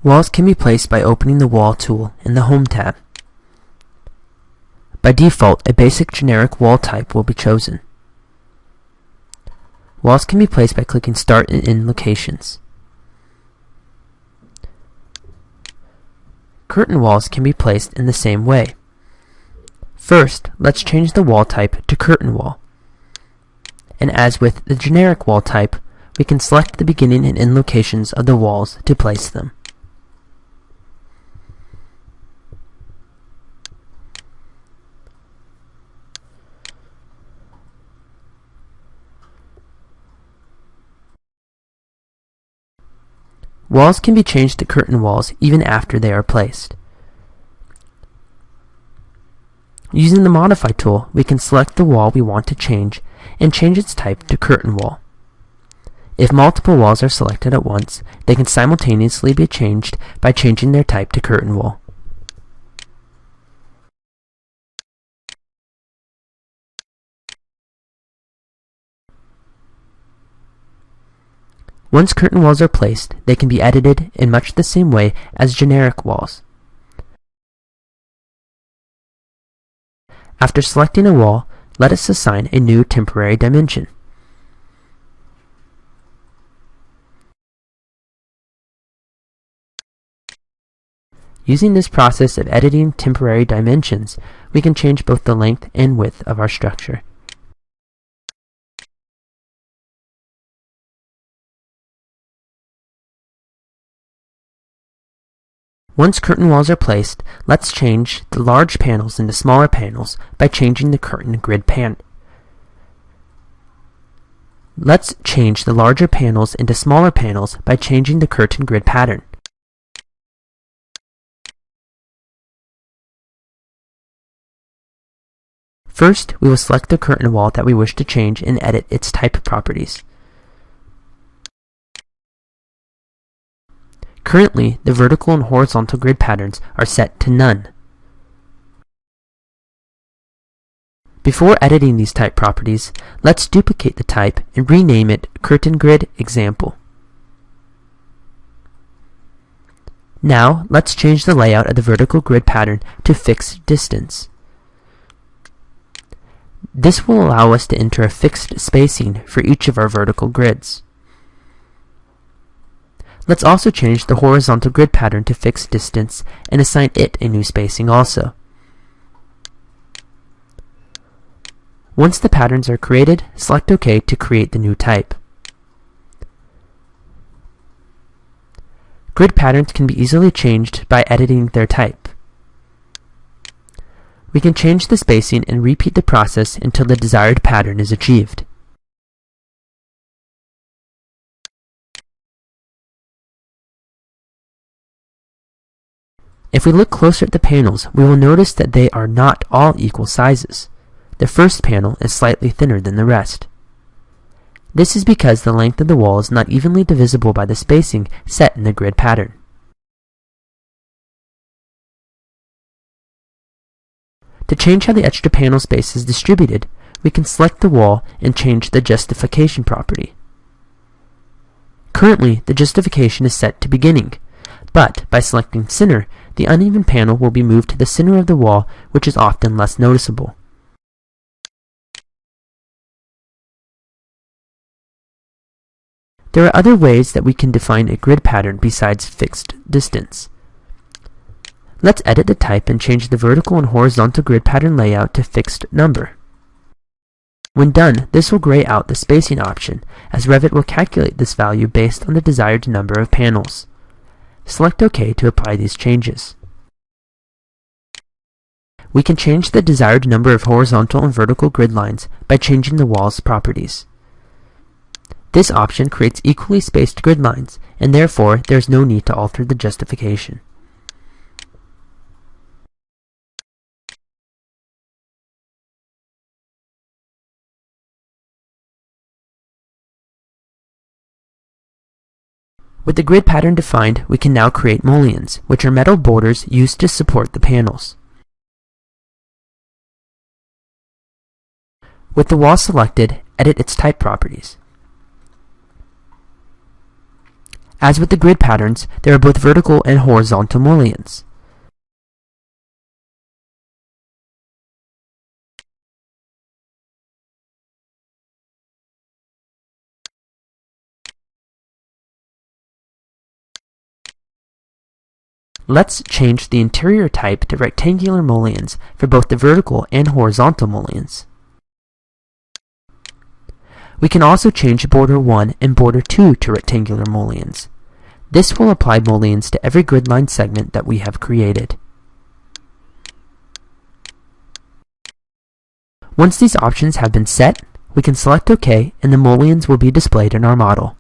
Walls can be placed by opening the Wall tool in the Home tab. By default, a basic generic wall type will be chosen. Walls can be placed by clicking Start and End Locations. Curtain walls can be placed in the same way. First, let's change the wall type to curtain wall. And as with the generic wall type, we can select the beginning and end locations of the walls to place them. Walls can be changed to curtain walls even after they are placed. Using the Modify tool, we can select the wall we want to change and change its type to curtain wall. If multiple walls are selected at once, they can simultaneously be changed by changing their type to curtain wall. Once curtain walls are placed, they can be edited in much the same way as generic walls. After selecting a wall, let us assign a new temporary dimension. Using this process of editing temporary dimensions, we can change both the length and width of our structure. Once curtain walls are placed, let's change the large panels into smaller panels by changing the curtain grid pattern. Let's change the larger panels into smaller panels by changing the curtain grid pattern. First, we will select the curtain wall that we wish to change and edit its type properties. Currently, the vertical and horizontal grid patterns are set to none. Before editing these type properties, let's duplicate the type and rename it Curtain Grid Example. Now, let's change the layout of the vertical grid pattern to Fixed Distance. This will allow us to enter a fixed spacing for each of our vertical grids. Let's also change the horizontal grid pattern to Fixed Distance and assign it a new spacing also. Once the patterns are created, select OK to create the new type. Grid patterns can be easily changed by editing their type. We can change the spacing and repeat the process until the desired pattern is achieved. If we look closer at the panels, we will notice that they are not all equal sizes. The first panel is slightly thinner than the rest. This is because the length of the wall is not evenly divisible by the spacing set in the grid pattern. To change how the extra panel space is distributed, we can select the wall and change the justification property. Currently, the justification is set to beginning, but by selecting center, the uneven panel will be moved to the center of the wall, which is often less noticeable. There are other ways that we can define a grid pattern besides Fixed Distance. Let's edit the type and change the vertical and horizontal grid pattern layout to Fixed Number. When done, this will gray out the spacing option, as Revit will calculate this value based on the desired number of panels. Select OK to apply these changes. We can change the desired number of horizontal and vertical grid lines by changing the wall's properties. This option creates equally spaced grid lines, and therefore there is no need to alter the justification. With the grid pattern defined, we can now create mullions, which are metal borders used to support the panels. With the wall selected, edit its type properties. As with the grid patterns, there are both vertical and horizontal mullions. Let's change the interior type to rectangular mullions for both the vertical and horizontal mullions. We can also change border 1 and border 2 to rectangular mullions. This will apply mullions to every grid line segment that we have created. Once these options have been set, we can select OK and the mullions will be displayed in our model.